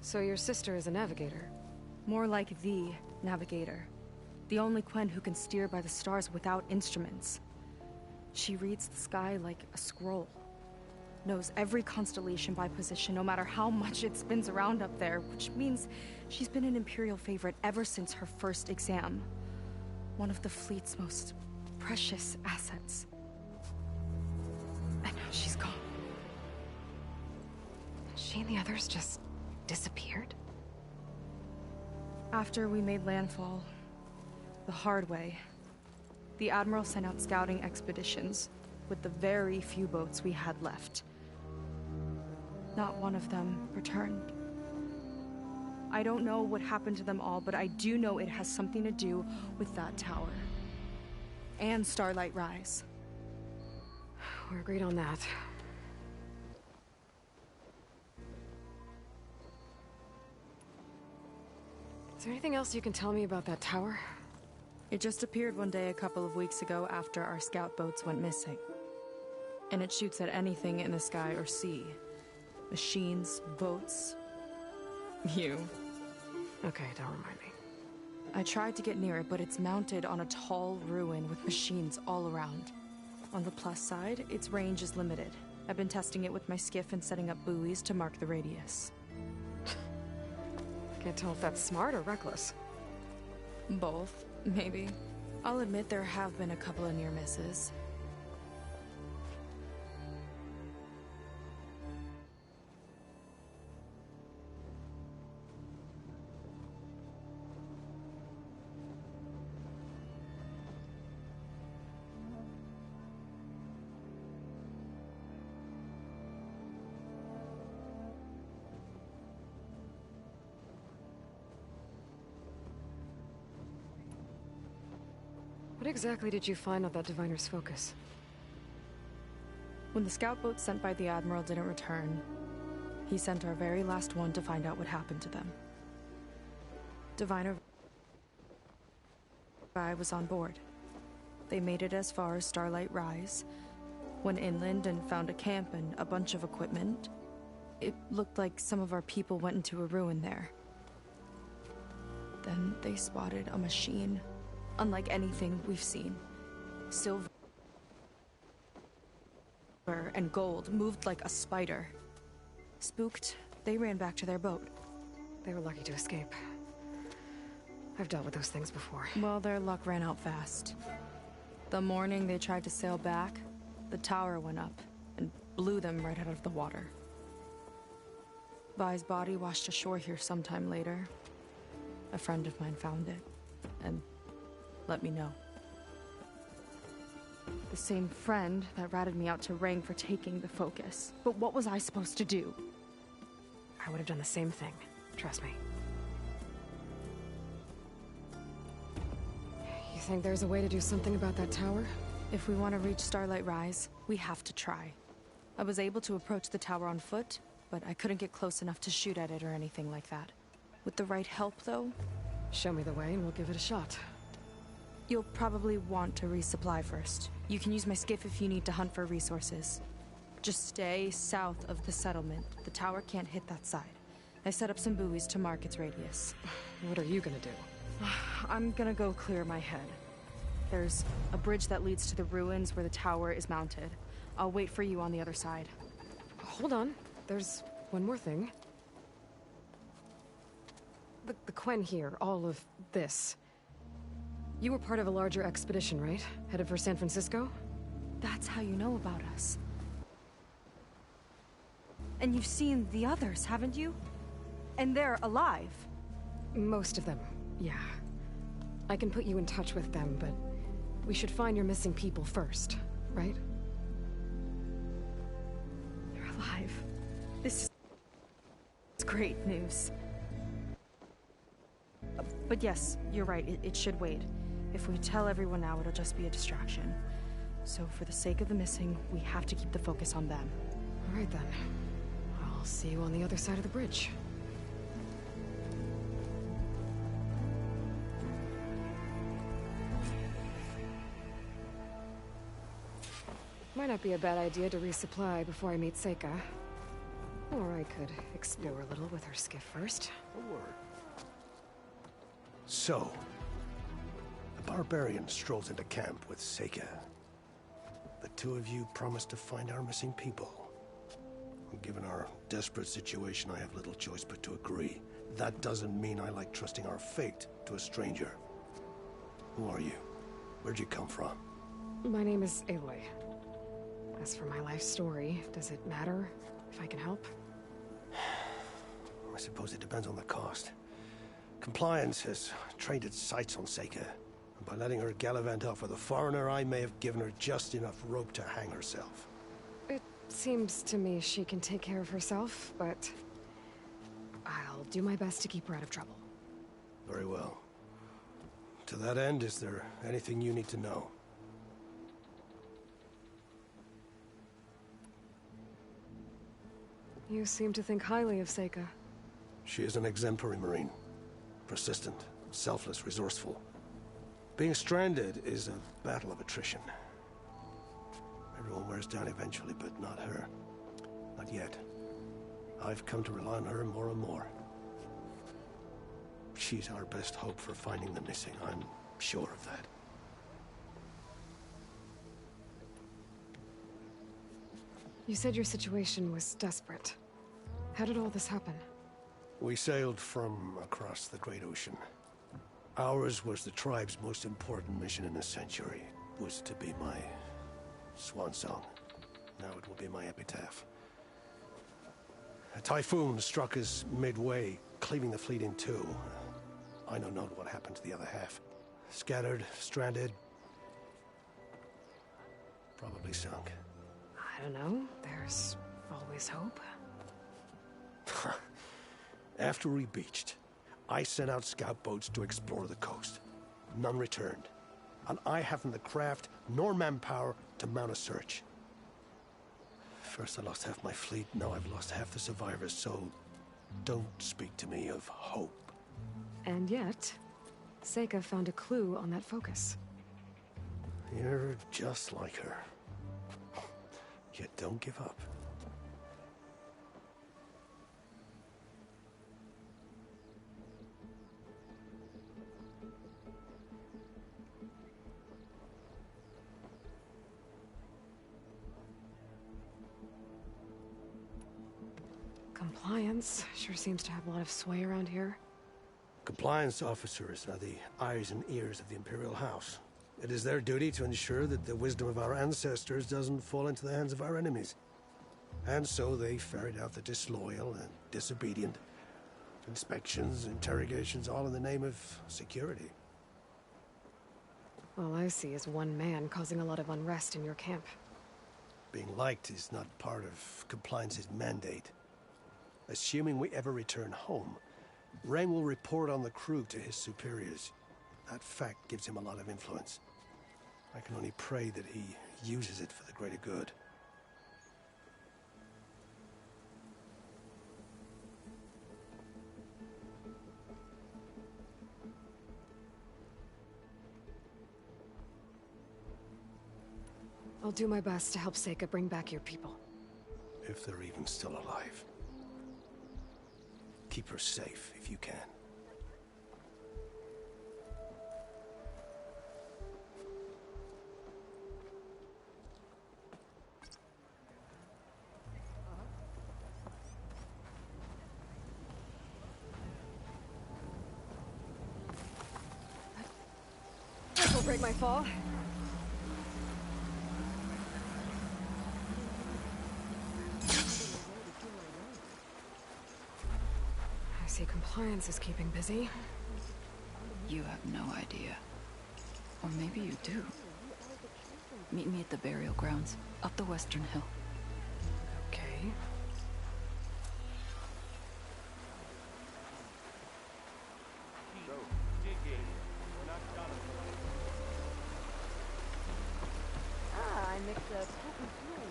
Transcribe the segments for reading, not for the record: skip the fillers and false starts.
So your sister is a navigator? More like the navigator. The only Quen who can steer by the stars without instruments. She reads the sky like a scroll. Knows every constellation by position, no matter how much it spins around up there, which means she's been an Imperial favorite ever since her first exam. One of the fleet's most precious assets. And now she's gone. She and the others just disappeared? After we made landfall, the hard way, the Admiral sent out scouting expeditions with the very few boats we had left. Not one of them returned. I don't know what happened to them all, but I do know it has something to do with that tower. And Starlight Rise. We're agreed on that. Is there anything else you can tell me about that tower? It just appeared one day a couple of weeks ago after our scout boats went missing. And it shoots at anything in the sky or sea. Machines, boats, you. Okay, don't remind me. I tried to get near it, but it's mounted on a tall ruin with machines all around. On the plus side, its range is limited. I've been testing it with my skiff and setting up buoys to mark the radius. Can't tell if that's smart or reckless. Both, maybe. I'll admit there have been a couple of near misses. What exactly did you find on that Diviner's focus? When the scout boat sent by the Admiral didn't return, he sent our very last one to find out what happened to them. Diviner I was on board. They made it as far as Starlight Rise, went inland and found a camp and a bunch of equipment. It looked like some of our people went into a ruin there. Then they spotted a machine, unlike anything we've seen. Silver and gold moved like a spider. Spooked, they ran back to their boat. They were lucky to escape. I've dealt with those things before. Well, their luck ran out fast. The morning they tried to sail back, the tower went up and blew them right out of the water. Vi's body washed ashore here sometime later. A friend of mine found it and let me know. The same friend that ratted me out to Rang for taking the focus. But what was I supposed to do? I would have done the same thing. Trust me. You think there's a way to do something about that tower? If we want to reach Starlight Rise, we have to try. I was able to approach the tower on foot, but I couldn't get close enough to shoot at it or anything like that. With the right help, though... Show me the way and we'll give it a shot. You'll probably want to resupply first. You can use my skiff if you need to hunt for resources. Just stay south of the settlement. The tower can't hit that side. I set up some buoys to mark its radius. What are you gonna do? I'm gonna go clear my head. There's a bridge that leads to the ruins where the tower is mounted. I'll wait for you on the other side. Hold on. There's one more thing. The Quen here, all of this. You were part of a larger expedition, right? Headed for San Francisco? That's how you know about us. And you've seen the others, haven't you? And they're alive. Most of them, yeah. I can put you in touch with them, but we should find your missing people first, right? They're alive. This is great news. But yes, you're right, it should wait. If we tell everyone now, it'll just be a distraction. So for the sake of the missing, we have to keep the focus on them. All right then. I'll see you on the other side of the bridge. Might not be a bad idea to resupply before I meet Seika. Or I could explore a little with her skiff first. A word. So, the barbarian strolls into camp with Seika. The two of you promised to find our missing people. Given our desperate situation, I have little choice but to agree. That doesn't mean I like trusting our fate to a stranger. Who are you? Where'd you come from? My name is Aloy. As for my life story, does it matter if I can help? I suppose it depends on the cost. Compliance has trained its sights on Seika, and by letting her gallivant off with a foreigner, I may have given her just enough rope to hang herself. It seems to me she can take care of herself, but I'll do my best to keep her out of trouble. Very well. To that end, is there anything you need to know? You seem to think highly of Seika. She is an exemplary Marine. Persistent, selfless, resourceful. Being stranded is a battle of attrition. Everyone wears down eventually, but not her. Not yet. I've come to rely on her more and more. She's our best hope for finding the missing, I'm sure of that. You said your situation was desperate. How did all this happen? We sailed from across the Great Ocean. Ours was the tribe's most important mission in a century. It was to be my swan song. Now it will be my epitaph. A typhoon struck us midway, cleaving the fleet in two. I know not what happened to the other half. Scattered, stranded, probably sunk. I don't know. There's always hope. After we beached, I sent out scout boats to explore the coast. None returned. And I haven't the craft nor manpower to mount a search. First I lost half my fleet, now I've lost half the survivors, so don't speak to me of hope. And yet, Seika found a clue on that focus. You're just like her. Yet don't give up. Compliance sure seems to have a lot of sway around here. Compliance officers are the eyes and ears of the Imperial House. It is their duty to ensure that the wisdom of our ancestors doesn't fall into the hands of our enemies. And so they ferret out the disloyal and disobedient. Inspections, interrogations, all in the name of security. All I see is one man causing a lot of unrest in your camp. Being liked is not part of Compliance's mandate. Assuming we ever return home, Rain will report on the crew to his superiors. That fact gives him a lot of influence. I can only pray that he uses it for the greater good. I'll do my best to help Seika bring back your people. If they're even still alive. Keep her safe if you can. This will break my fall. I see Compliance is keeping busy. You have no idea. Or maybe you do. Meet me at the burial grounds, up the western hill. Okay. I mixed a potent fuel.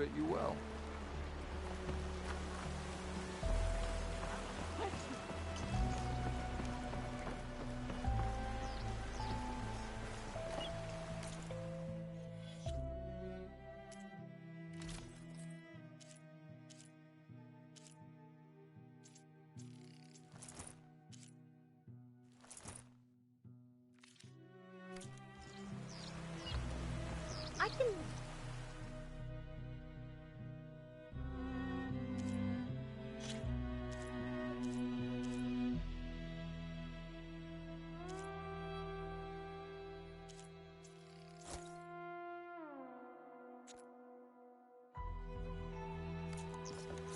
fit you well. I can...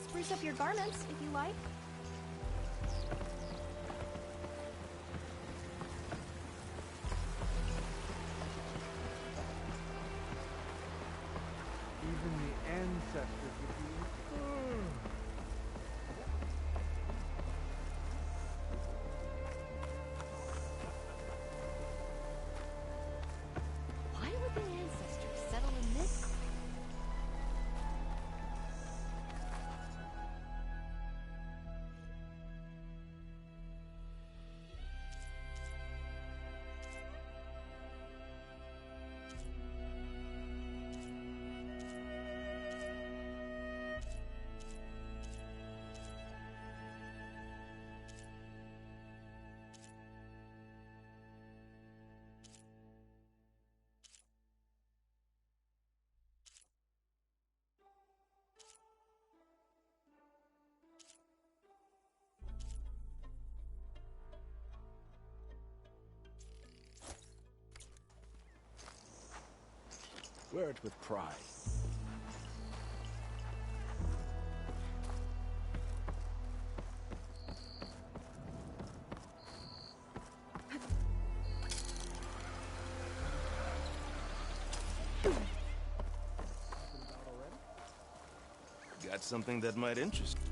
spruce up your garments, if you like. Even the ancestors would be... Why would the ancestors settle in this? Wear it with pride. Got something that might interest you.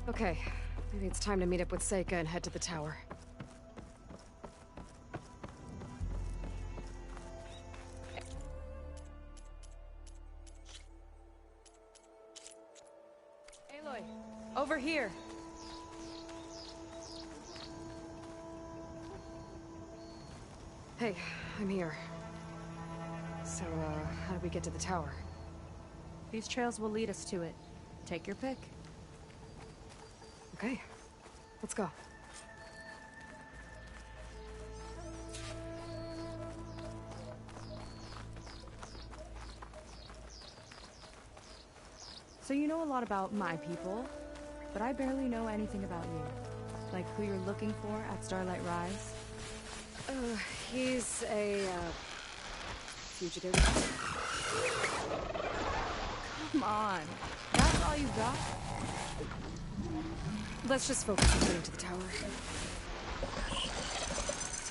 Okay, maybe it's time to meet up with Seika and head to the tower. Aloy, over here. Hey, I'm here. So, how do we get to the tower? These trails will lead us to it. Take your pick. Okay, let's go. So you know a lot about my people, but I barely know anything about you. Like who you're looking for at Starlight Rise. He's a, fugitive. Come on. That's all you got? Let's just focus on getting to the tower.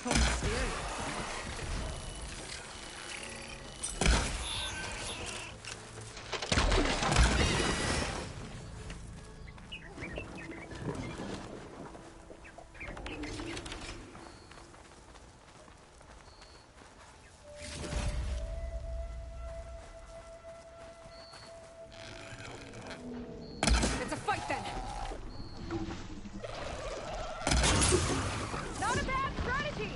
So mysterious. It's a fight then! Not a bad strategy!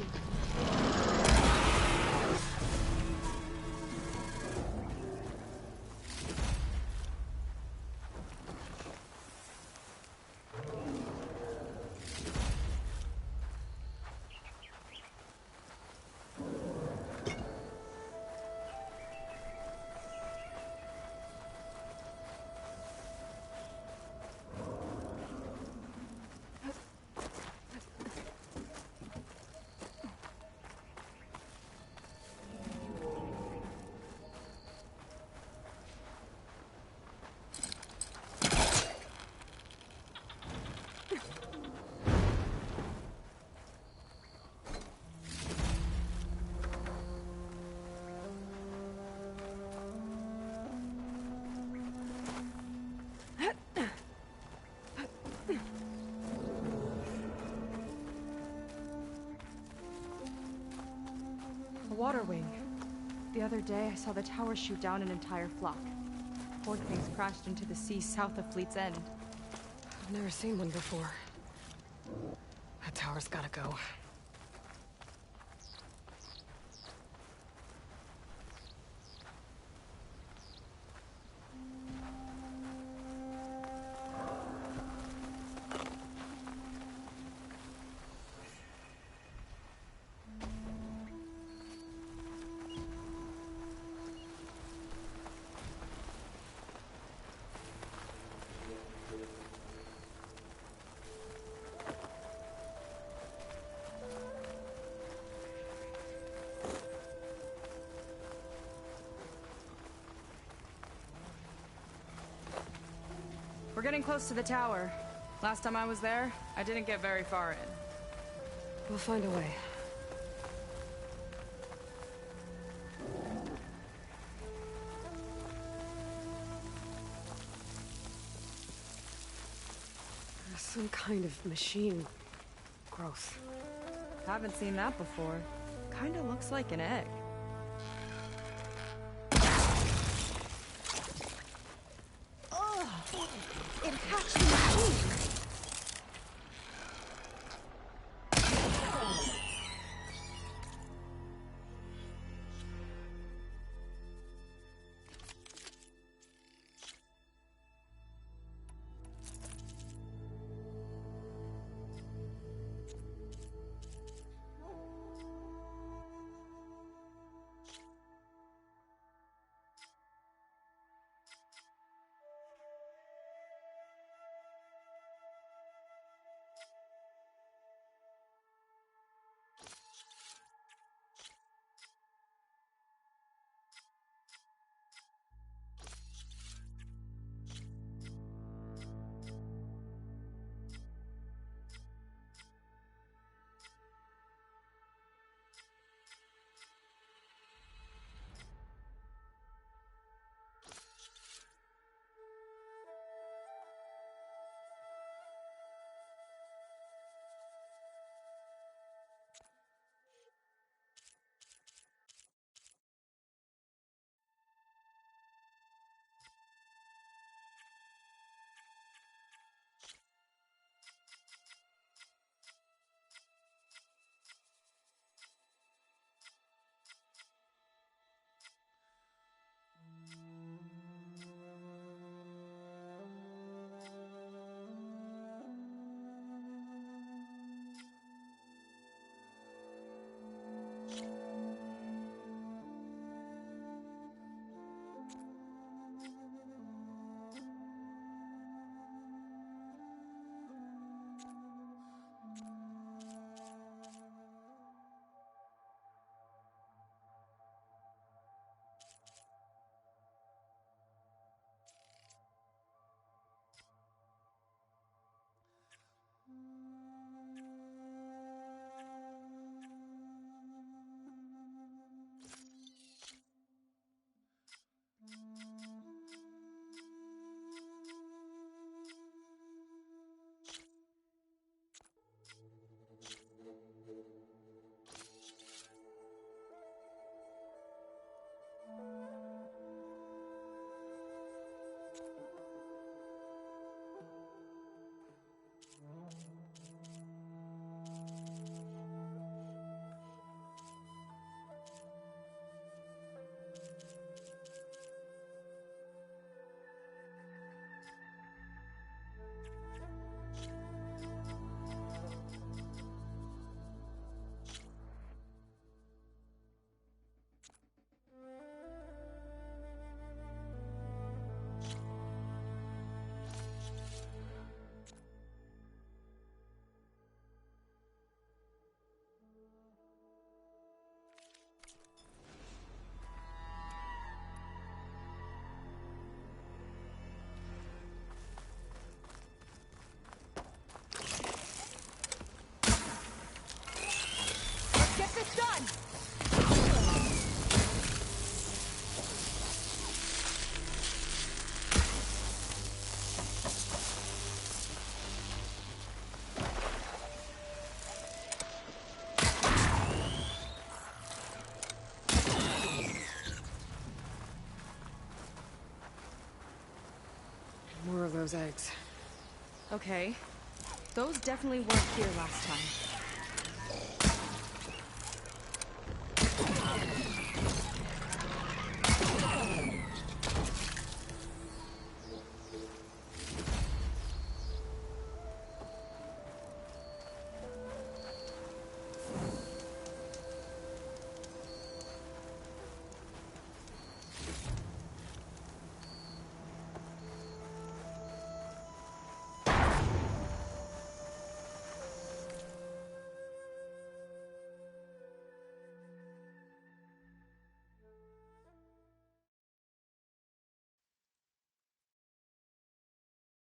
A water wing. The other day, I saw the tower shoot down an entire flock. Horde things crashed into the sea south of Fleet's End. I've never seen one before. That tower's gotta go. We're getting close to the tower. Last time I was there, I didn't get very far in. We'll find a way. Some kind of machine growth. Haven't seen that before. Kinda looks like an egg. It hatched the machine! More of those eggs. Okay. Those definitely weren't here last time.